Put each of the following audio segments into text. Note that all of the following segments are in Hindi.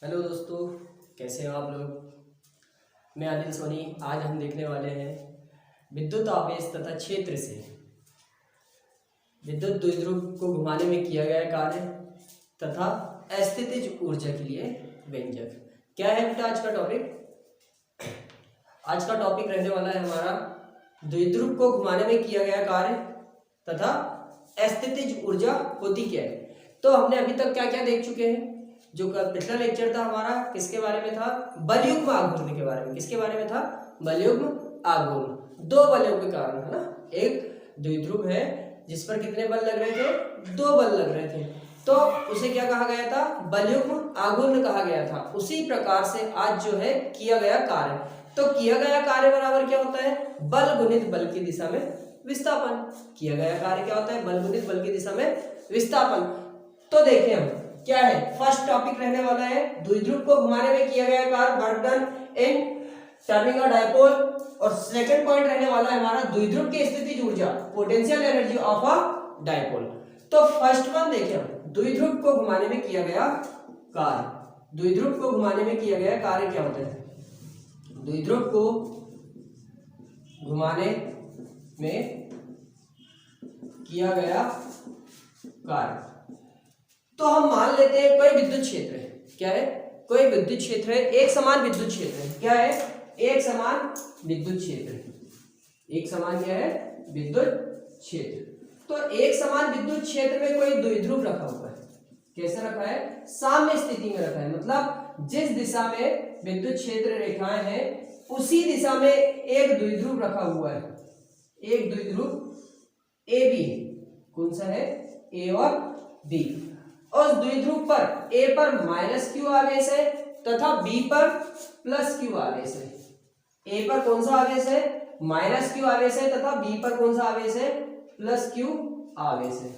हेलो दोस्तों, कैसे हो आप लोग। मैं आदिल सोनी। आज हम देखने वाले हैं विद्युत आवेश तथा क्षेत्र से विद्युत द्विध्रुव को घुमाने में किया गया कार्य तथा अस्थितिज ऊर्जा के लिए व्यंजक। क्या है बेटा आज का टॉपिक? आज का टॉपिक रहने वाला है हमारा द्विध्रुव को घुमाने में किया गया कार्य तथा अस्थितिज ऊर्जा होती क्या है। तो हमने अभी तक क्या क्या देख चुके हैं। जो पिछला लेक्चर था हमारा किसके बारे में था? बलयुग्म आघूर्ण के बारे में। किसके बारे में था? बलयुग्म आघूर्ण। दो बलों के कारण, है ना। एक द्विध्रुव है जिस पर कितने बल लग रहे थे? दो बल लग रहे थे, तो उसे क्या कहा गया था? बलयुग्म आघूर्ण कहा गया था। उसी प्रकार से आज जो है किया गया कार्य, तो किया गया कार्य बराबर क्या होता है? बल गुणित बल की दिशा में विस्थापन। किया गया कार्य क्या होता है? बल गुणित बल की दिशा में विस्थापन। तो देखिए हम क्या है, फर्स्ट टॉपिक रहने वाला है द्विध्रुव को घुमाने में किया गया कार्य, work done in turning a dipole. और सेकंड पॉइंट रहने वाला है हमारा द्विध्रुव की स्थितिज ऊर्जा, potential energy of a dipole. तो फर्स्ट वन देखिए हम, द्विध्रुव को घुमाने में किया गया कार्य। द्विध्रुव को घुमाने में किया गया कार्य क्या होता है? द्विध्रुव को घुमाने में किया गया कार्य, तो हम मान लेते हैं कोई विद्युत क्षेत्र है। क्या है? कोई विद्युत क्षेत्र है, एक समान विद्युत क्षेत्र है। क्या है? एक समान विद्युत क्षेत्र। एक समान क्या है? विद्युत क्षेत्र। तो एक समान विद्युत क्षेत्र में कोई द्विध्रुव रखा हुआ है। कैसे रखा है? साम्य स्थिति में रखा है, मतलब जिस दिशा में विद्युत क्षेत्र रेखाएं हैं उसी दिशा में एक द्विध्रुव रखा हुआ है। एक द्विध्रुव ए बी, कौन सा है? ए और बी। उस द्विध्रुव पर ए पर माइनस क्यू आवेश है तथा बी पर प्लस क्यू आवेश है। ए पर कौन सा आवेश है? माइनस क्यू आवेश है तथा बी पर कौन सा आवेश है? प्लस क्यू आवेश है।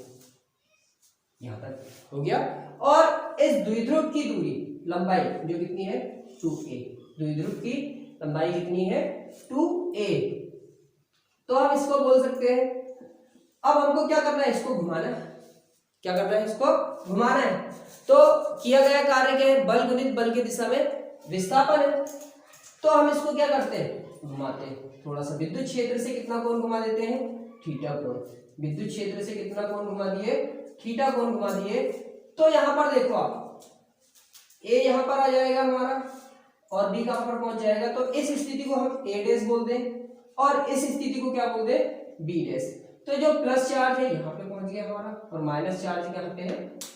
यहां तक हो गया। और इस द्विध्रुव की दूरी, लंबाई जो कितनी है? 2a। द्विध्रुव की लंबाई कितनी है? 2a। तो हम इसको बोल सकते हैं, अब हमको क्या करना है? इसको घुमाना है। क्या करना है? इसको घुमाना है। तो किया गया कार्य क्या है? बल गुणित बल की दिशा में विस्थापन है। तो हम इसको क्या करते हैं? घुमाते हैं। थोड़ा सा विद्युत क्षेत्र से कितना कोण घुमा देते हैं? थीटा कोण। विद्युत क्षेत्र से कितना कोण घुमा दिए? थीटा कोण घुमा दिए। तो यहां पर देखो आप, ए यहां पर आ जाएगा हमारा और बी कहां पर पहुंच जाएगा। तो इस स्थिति को हम ए डैश बोल दें और इस स्थिति को क्या बोल दें? B dash. तो जो प्लस चार्ज है यहाँ पे पहुंच गया हमारा और माइनस चार्ज कहाँ पे है?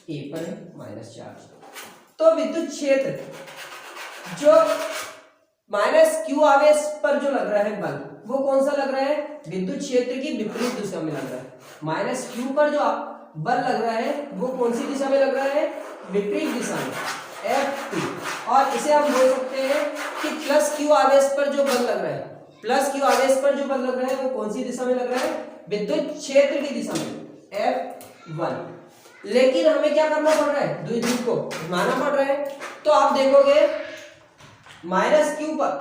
ए पर है माइनस चार्ज। तो विद्युत क्षेत्र जो माइनस क्यू आवेश पर जो लग रहा है बल, वो कौन सा लग रहा है? विद्युत क्षेत्र की विपरीत दिशा में लग रहा है। माइनस क्यू पर जो बल लग रहा है वो कौन सी दिशा में लग रहा है? विपरीत दिशा में, F2। और इसे हम बोल सकते हैं कि प्लस क्यू आवेश पर जो बल लग रहा है, प्लस क्यू आवेश पर जो बल लग रहा है वो कौन सी दिशा में लग रहा है? विद्युत क्षेत्र की दिशा में, F1। लेकिन हमें क्या करना पड़ रहा है? द्विध्रुव को घुमाना पड़ रहा है। तो आप देखोगे माइनस क्यू पर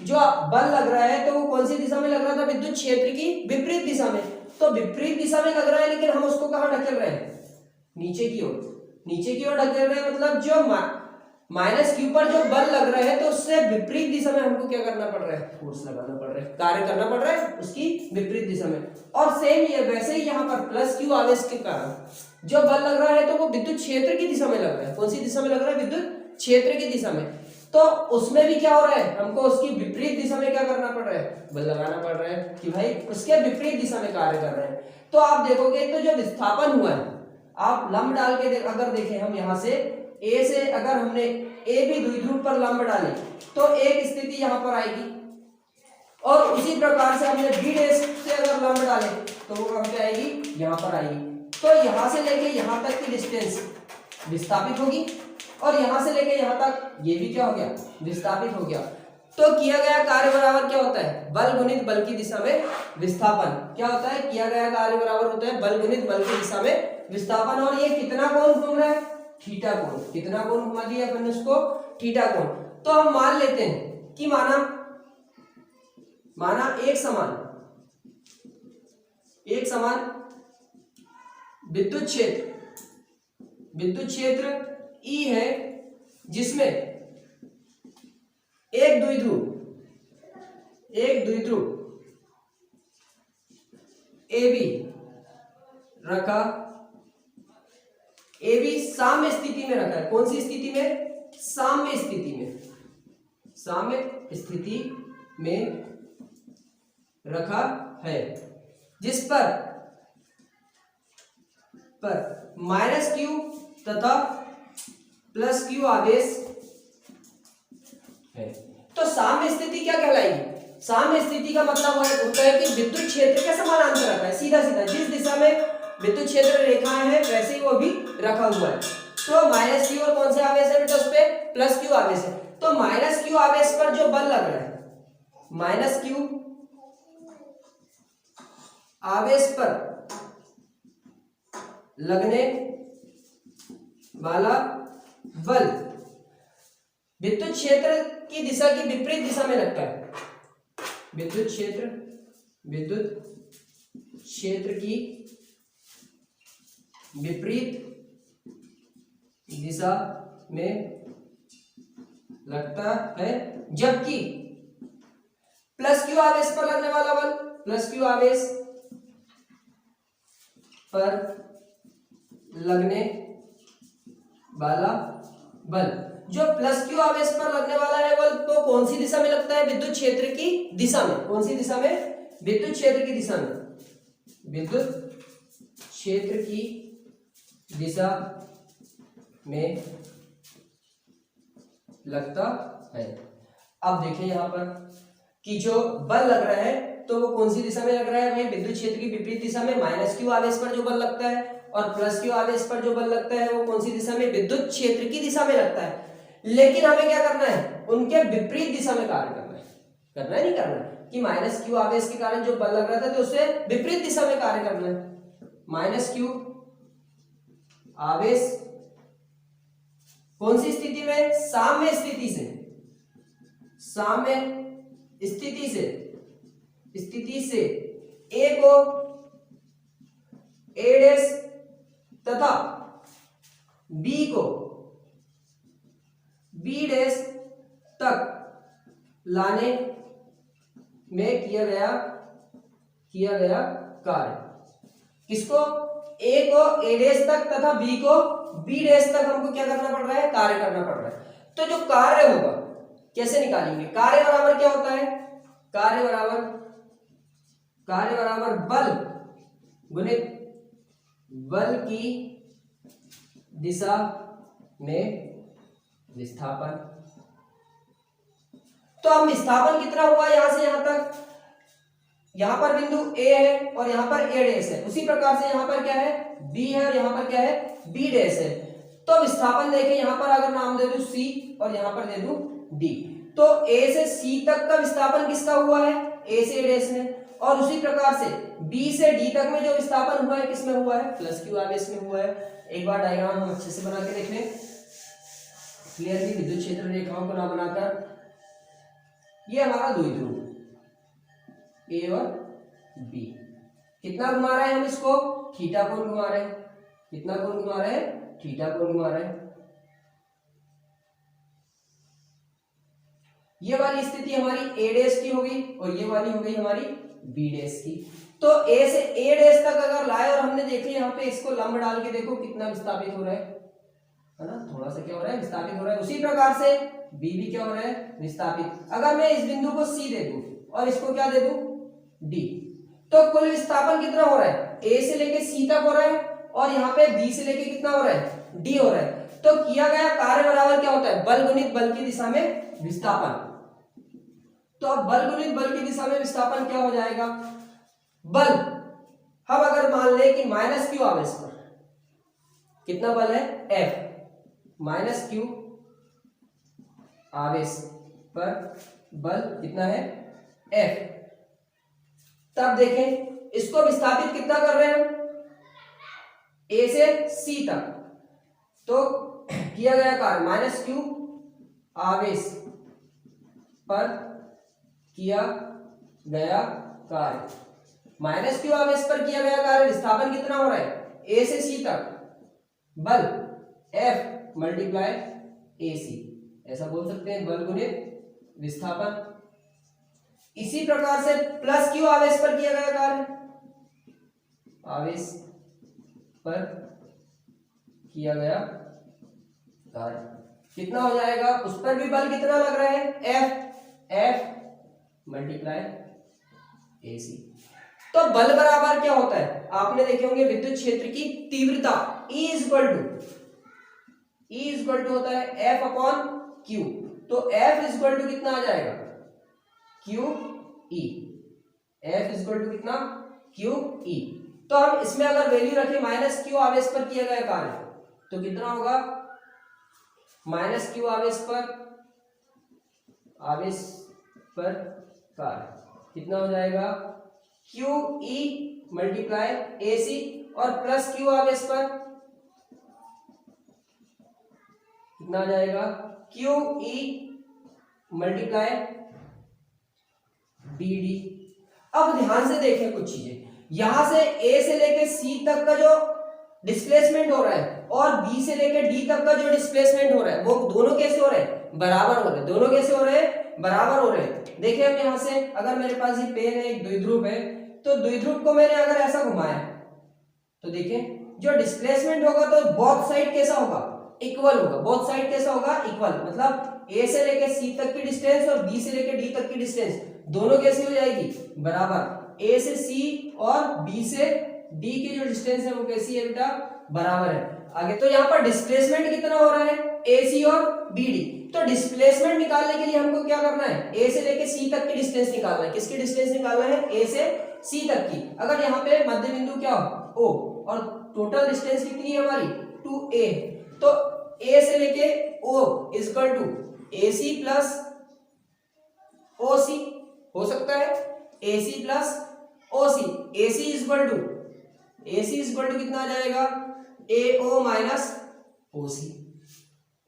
जो बल लग रहा है तो वो कौन सी दिशा में लग रहा था? विद्युत क्षेत्र की विपरीत दिशा में। तो विपरीत दिशा में लग रहा है, लेकिन हम उसको कहां ढकेल रहे हैं? नीचे की ओर। नीचे की ओर ढकेल रहे हैं, मतलब जो माइनस क्यू पर जो बल लग रहा है तो उससे विपरीत दिशा में हमको क्या करना पड़ रहा है? फोर्स लगाना पड़ रहा है, कार्य करना पड़ रहा है उसकी विपरीत दिशा में। और सेम ये वैसे ही यहाँ पर प्लस क्यू आवेश के कारण जो बल लग रहा है तो वो विद्युत क्षेत्र की दिशा में लग रहा है। कौन सी दिशा में लग रहा है? विद्युत क्षेत्र की दिशा में। तो उसमें भी क्या हो रहा है? हमको उसकी विपरीत दिशा में क्या करना पड़ रहा है? बल लगाना पड़ रहा है कि भाई उसके विपरीत दिशा में कार्य कर रहे हैं। तो आप देखोगे तो जो विस्थापन हुआ है, आप लंब डाल के अगर देखें हम यहां से ए से, अगर हमने ए भी द्विध्रुव पर लंब डाले तो एक स्थिति यहां पर आएगी, और उसी प्रकार से हमने बी डैश से अगर लंब डाले तो वो कहां पे आएगी? यहां पर आएगी। तो यहां से लेके यहां तक की डिस्टेंस विस्थापित होगी और यहां से लेके यहां तक ये भी क्या हो गया? विस्थापित हो गया। तो किया गया कार्य बराबर क्या होता है? बल गुणित बल की दिशा में विस्थापन। क्या होता है? किया गया कार्य बराबर होता है बल गुणित बल की दिशा में विस्थापन। और ये कितना कोण घूम रहा है? थीटा कोण। कितना कोण घुमा दिया अपन उसको? थीटा कोण। तो हम मान लेते हैं कि माना एक समान विद्युत क्षेत्र E है जिसमें एक द्विध्रुव ए बी रखा, ए बी साम्य स्थिति में रखा है। कौन सी स्थिति में? साम्य स्थिति में, साम्य स्थिति में रखा है, जिस पर माइनस क्यू तथा प्लस क्यू आवेश है। तो साम्य स्थिति क्या कहलाएगी? साम्य स्थिति का मतलब होता है कि विद्युत क्षेत्र के समानांतर रखा है, सीधा सीधा जिस दिशा में विद्युत क्षेत्र रेखाएं हैं वैसे ही वो भी रखा हुआ है। तो माइनस क्यू और कौन से आवेश है बेटा? उस पे प्लस क्यू आवेश है। तो माइनस क्यू आवेश पर जो बल लग रहा है, माइनस क्यू आवेश पर लगने वाला बल विद्युत क्षेत्र की दिशा की विपरीत दिशा में लगता है। विद्युत क्षेत्र की विपरीत दिशा में लगता है, जबकि प्लस क्यू आवेश पर लगने वाला बल, प्लस क्यू आवेश पर लगने वाला बल, जो प्लस क्यू आवेश पर लगने वाला है बल, तो कौन सी दिशा में लगता है? विद्युत क्षेत्र की दिशा में। कौन सी दिशा में? विद्युत क्षेत्र की दिशा में, विद्युत क्षेत्र की दिशा में लगता है। अब देखिए यहां पर कि जो बल लग रहा है तो वो कौन सी दिशा में लग रहा है? वही विद्युत क्षेत्र की विपरीत दिशा में। माइनस क्यू आवेश पर जो बल लगता है और प्लस क्यू आवेश पर जो बल लगता है वो कौन सी दिशा में? विद्युत क्षेत्र की दिशा में लगता है। लेकिन हमें क्या करना है? उनके विपरीत दिशा में कार्य करना है। करना है नहीं करना है कि माइनस क्यू आवेश के कारण जो बल लग रहा था तो उससे विपरीत दिशा में कार्य करना है। माइनस क्यू आवेश कौन सी स्थिति में? साम्य स्थिति से, साम्य स्थिति से ए को ए डैश तथा बी को बी डैश तक लाने में किया गया कार्य। किसको? ए को ए डैश तक तथा बी को बी डैश तक हमको क्या करना पड़ रहा है? कार्य करना पड़ रहा है। तो जो कार्य होगा कैसे निकालेंगे? कार्य बराबर क्या होता है? कार्य बराबर बल गुणित बल की दिशा में विस्थापन। तो अब विस्थापन कितना हुआ यहां से यहां तक? यहां पर बिंदु ए है और यहां पर ए डैश है, उसी प्रकार से यहां पर क्या है? बी है और यहां पर क्या है? बी डैश है। तो विस्थापन देखें, यहां पर अगर नाम दे दूं सी और यहां पर दे दूं डी, तो ए से सी तक का विस्थापन किसका हुआ है? ए से ए डैश में। और उसी प्रकार से बी से डी तक में जो विस्थापन हुआ है किसमें हुआ है? प्लस क्यू आवेश में हुआ है। एक बार डायग्राम हम अच्छे से बना के देख लें क्लियरली, विद्युत क्षेत्र रेखाओं को ना बनाकर। ये हमारा द्विध्रुव ए और बी, कितना घुमा रहे हैं हम इसको? थीटा कोण घुमा रहे हैं। कितना कोण घुमा रहे हैं? थीटा कोण घुमा रहे हैं। ये वाली स्थिति हमारी ए डैश की होगी और ये वाली हो गई हमारी बी डैश की। तो ए से ए डैश तक अगर लाए और हमने देख लिया यहाँ पे इसको लंब डाल के देखो कितना विस्थापित हो रहा है ना? थोड़ा सा क्या हो रहा है? विस्थापित हो रहा है। उसी प्रकार से बी भी क्या हो रहा है? विस्थापित। अगर मैं इस बिंदु को सी दे दूं और इसको क्या दे दूं? डी, तो कुल विस्थापन कितना हो रहा है? ए से लेके सी तक हो रहा है और यहाँ पे बी से लेके कितना हो रहा है? डी हो रहा है। तो किया गया कार्य बराबर क्या होता है? बल गुणित बल की दिशा में विस्थापन। तो अब बल गुणित बल की दिशा में विस्थापन क्या हो जाएगा? बल, हम अगर मान ले कि माइनस क्यू आवेश पर कितना बल है? F, माइनस क्यू आवेश पर बल कितना है? F। तब देखें इसको विस्थापित कितना कर रहे हैं हम? A से C तक। तो किया गया कार्य माइनस क्यू आवेश पर किया गया कार्य, माइनस क्यू आवेश पर किया गया कार्य विस्थापन कितना हो रहा है? ए से सी तक बल F मल्टीप्लाई AC। ऐसा बोल सकते हैं, बल गुणित विस्थापन। इसी प्रकार से प्लस क्यू आवेश पर किया गया कार्य, आवेश पर किया गया कार्य कितना हो जाएगा, उस पर भी बल कितना लग रहा है, एफ मल्टीप्लाई AC। तो बल बराबर क्या होता है, आपने देखे होंगे विद्युत क्षेत्र की तीव्रता E इक्वल टू होता है F अपॉन Q। तो F इक्वल टू कितना आ जाएगा, QE। F इक्वल टू कितना, QE। तो हम इसमें अगर वैल्यू रखें माइनस क्यू आवेश पर किया गया कार्य, तो कितना होगा, माइनस क्यू आवेश पर कार्य कितना हो जाएगा, QE मल्टीप्लाई AC, और प्लस क्यू आवेश पर कितना आ जाएगा, QE मल्टीप्लाई BD। अब ध्यान से देखें कुछ चीजें, यहां से A से लेके C तक का जो डिस्प्लेसमेंट हो रहा है और B से लेके D तक का जो डिस्प्लेसमेंट हो रहा है, वो दोनों कैसे हो रहे हैं, बराबर हो रहे हैं। दोनों कैसे हो रहे हैं, बराबर हो रहे हैं। देखिए अब यहां से अगर मेरे पास ये पेन है, एक द्विध्रुव है, तो द्विध्रुव को मैंने अगर ऐसा घुमाया तो देखिए जो डिस्प्लेसमेंट होगा तो बोथ साइड कैसा होगा, इक्वल होगा। बोथ साइड कैसा होगा, इक्वल, मतलब A से लेके C तक की डिस्टेंस और B से लेके D तक की डिस्टेंस दोनों कैसी हो जाएगी, बराबर। A से C और B से D की जो डिस्टेंस है वो कैसी है बेटा, बराबर है। आगे तो यहाँ पर डिस्प्लेसमेंट कितना हो रहा है, AC और BD। तो डिस्प्लेसमेंट निकालने के लिए हमको क्या करना है, A से लेके C तक की डिस्टेंस निकालना है। किसकी डिस्टेंस निकालना है, A से C तक की। अगर यहाँ पे मध्य बिंदु क्या हो, O, और टोटल डिस्टेंस कितनी है हमारी, 2A, तो A से लेके O equal to AC plus OC हो सकता है, AC plus OC। AC equal to कितना आ जाएगा, AO माइनस OC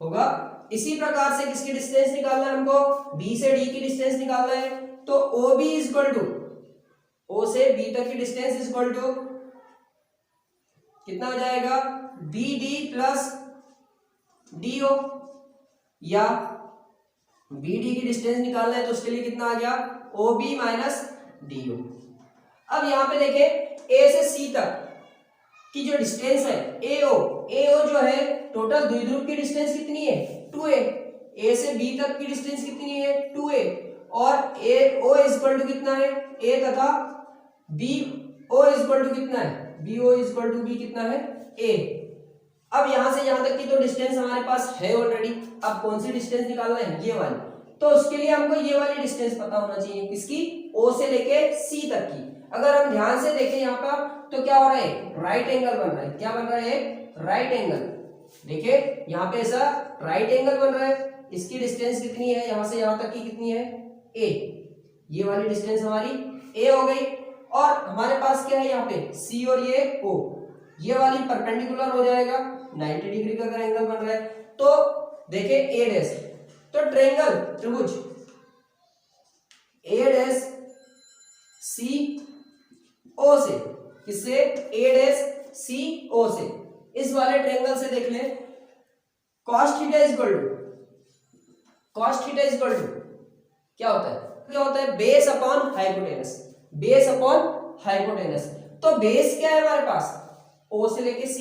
होगा। इसी प्रकार से किसकी डिस्टेंस निकालना है हमको, B से D की डिस्टेंस निकालना है, तो OB इक्वल टू, O से B तक की डिस्टेंस इक्वल टू कितना आ जाएगा, BD प्लस DO, या BD की डिस्टेंस निकालना है तो उसके लिए कितना आ गया, OB माइनस DO। अब यहां पे देखें A से C तक की जो डिस्टेंस है AO जो है, टोटल द्विध्रुव की डिस्टेंस कितनी है, 2A। A से B तक की डिस्टेंस कितनी है, 2A, और AO इक्वल टू कितना है, A, तथा BO इक्वल टू कितना है, BO इक्वल टू B कितना है, A। अब यहां से यहां तक की तो डिस्टेंस हमारे पास है ऑलरेडी। अब कौन सी डिस्टेंस निकालना है, ये वाली। तो उसके लिए हमको ये वाली डिस्टेंस पता होना चाहिए, किसकी, O से लेके C तक की। अगर हम ध्यान से देखें यहाँ पर तो क्या हो रहा है, राइट एंगल बन रहा है। क्या बन रहा है, राइट एंगल। देखिए यहाँ पे ऐसा राइट एंगल बन रहा है। इसकी डिस्टेंस कितनी है, यहाँ से यहाँ तक की कितनी है, A। ये वाली डिस्टेंस हमारी A हो गई, और हमारे पास क्या है यहाँ पे, C और ये O, ये वाली परपेंडिकुलर हो जाएगा, 90 डिग्री का अगर एंगल बन रहा है। तो देखिए A डैश, तो ट्रायंगल त्रिभुज A डैश CO से, किससे, A डैश CO से, इस वाले ट्रायंगल से देख लें, cos थीटा इक्वल टू क्या होता है, बेस अपॉन हाइपोटेनस। तो बेस क्या है हमारे पास, O से लेके C,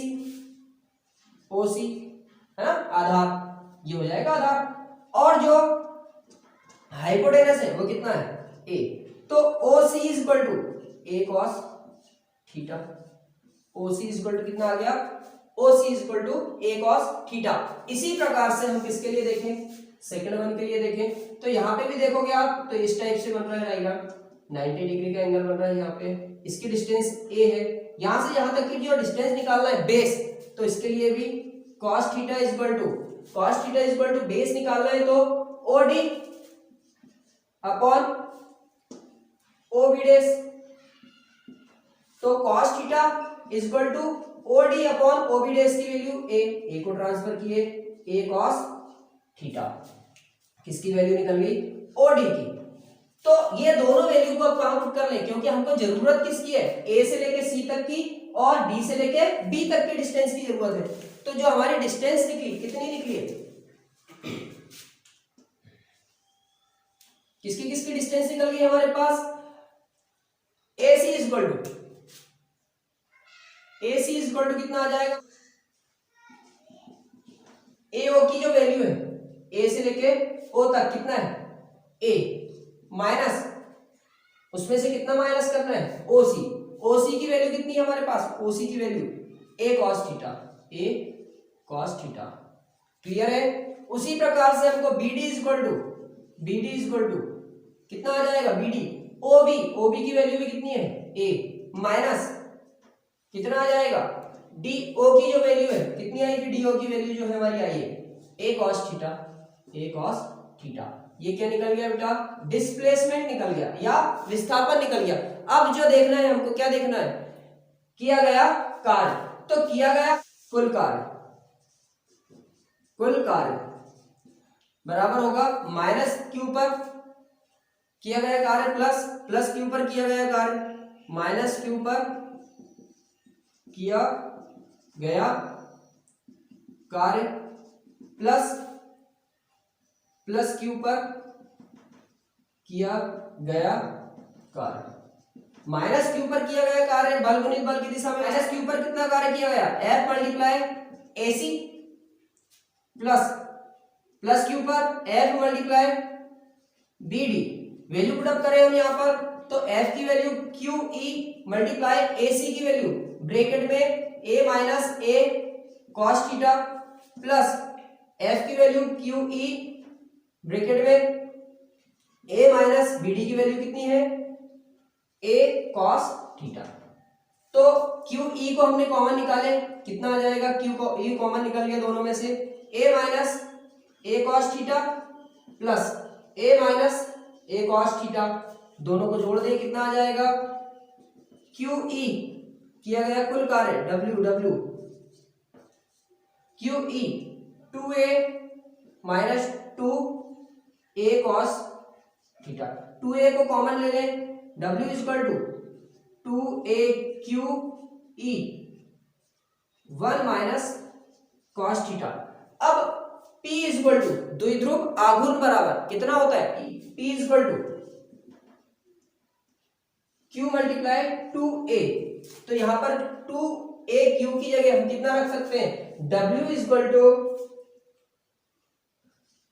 OC है ना, आधार, ये हो जाएगा आधार, और जो हाइपोटेनस है वो कितना है, A। तो OC equal to A cos theta. OC equal to कितना आ गया, OC equal to A cos theta. इसी प्रकार से हम किसके लिए देखें, सेकंड वन के लिए देखें, तो यहाँ पे भी देखोगे आप तो इस टाइप से बन रहा है डायग्राम, 90 डिग्री का एंगल बन रहा है यहाँ पे। इसकी डिस्टेंस A है, यहाँ से यहाँ तक की जो डिस्टेंस निकालना है बेस, तो इसके लिए भी cos theta equal to base निकालना है, तो OD अपॉन OB डैश। तो cos theta equal to OD upon OB dash की वैल्यू A को ट्रांसफर किए, A cos थीटा, किसकी वैल्यू निकल गई, OD की। तो ये दोनों वैल्यू को आप कहां पुट कर लें, क्योंकि हमको जरूरत किसकी है, A से लेके C तक की और D से लेके B तक की डिस्टेंस की जरूरत है। तो जो हमारी डिस्टेंस निकली, कितनी निकली है, किसकी किसकी डिस्टेंस निकल गई हमारे पास, AC इक्वल टू कितना आ जाएगा, AO की जो वैल्यू है A से लेके O तक कितना है A माइनस उसमें से कितना माइनस करना है OC की वैल्यू कितनी है हमारे पास, OC की value A cos theta. Clear है। उसी प्रकार से हमको BD इक्वल टू कितना आ जाएगा BD OB की वैल्यू भी कितनी है A माइनस कितना आ जाएगा DO की जो वैल्यू है कितनी आएगी, DO की वैल्यू जो है हमारी आई है A cos थीटा। ये क्या निकल गया बेटा, डिस्प्लेसमेंट निकल गया या विस्थापन निकल गया। अब जो देखना है हमको, क्या देखना है, किया गया कार्य, तो किया गया कुल कार्य बराबर होगा माइनस क्यू पर किया गया कार्य प्लस क्यू पर किया गया कार्य माइनस क्यू पर किया गया कार्य प्लस क्यू पर किया गया कार्य माइनस क्यू पर किया गया कार्य बल गुणित बल की दिशा में माइनस क्यू पर कितना कार्य किया गया, F multiply AC plus Q पर F multiply BD। Value put up करें हम यहाँ पर, तो F की वैल्यू QE मल्टीप्लाई AC की वैल्यू ब्रैकेट में A minus A cos theta plus F की वैल्यू QE ब्रैकेट में A माइनस BD की वैल्यू कितनी है A cos थीटा। तो QE को हमने कॉमन निकाले, कितना आ जाएगा, Q को E कॉमन निकल गया दोनों में से, A minus A cos theta plus A minus A cos theta, दोनों को जोड़ दे कितना आ जाएगा, QE किया गया कुल कार्य W QE 2A minus 2A cos theta. 2A को कॉमन ले लें, W equal to 2A QE 1 minus cos theta. अब P इक्वल टू द्विध्रुव आघूर्ण बराबर कितना होता है, P equal to Q multiply 2A, तो यहां पर 2A Q की जगह हम कितना रख सकते हैं, W equal to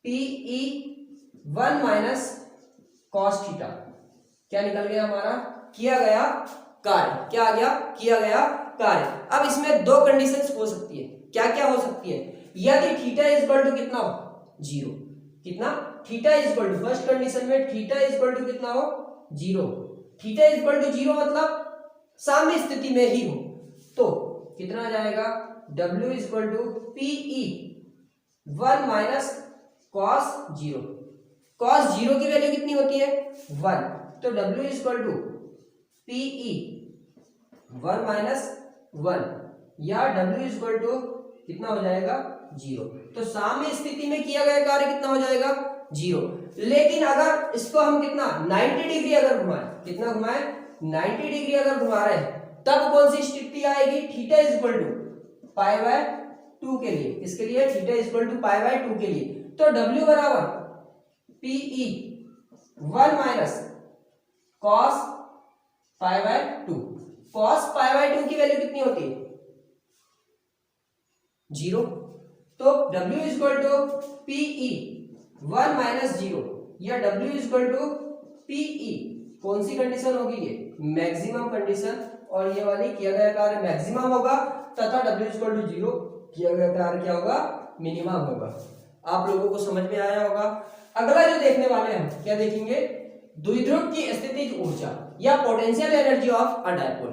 PE 1 minus cos theta. क्या निकल गया हमारा, किया गया कार्य, क्या आ गया, किया गया कार्य। अब इसमें दो कंडीशंस हो सकती है, क्या क्या हो सकती है, यदि थीटा इक्वल टू कितना हो, 0, कितना, theta equal to, first condition में थीटा इक्वल टू कितना हो, 0, थीटा इक्वल टू 0 मतलब साम्य स्थिति में ही हो, तो कितना आ जाएगा, W equal to PE 1 minus cos 0, cos 0 की वैल्यू कितनी होती है, 1, तो W equal to PE 1 minus 1 या W इक्वल टू कितना हो जाएगा, 0। तो साम्य स्थिति में किया गया कार्य कितना हो जाएगा, 0। लेकिन अगर इसको हम कितना 90 डिग्री अगर घुमाएं, कितना घुमाएं, 90 डिग्री अगर घुमा रहे हैं, तब कौन सी स्थिति आएगी, theta equal to pi by 2 के लिए, किसके लिए, theta equal to pi by 2 के लिए, तो W बराबर PE 1 minus cos pi by 2, cos pi by 2 की वैल्यू कितनी होती है, 0, तो W equal to PE 1 minus 0 या W इक्वल टू PE कौन सी कंडीशन होगी, ये मैक्सिमम कंडीशन, और ये वाली किया गया कार्य मैक्सिमम होगा तथा W इक्वल टू 0 किया गया कार्य क्या होगा, मिनिमम होगा। आप लोगों को समझ में आया होगा। अगला जो देखने वाले हैं, क्या देखेंगे, द्विध्रुव की स्थितिज ऊर्जा या potential energy of a dipole.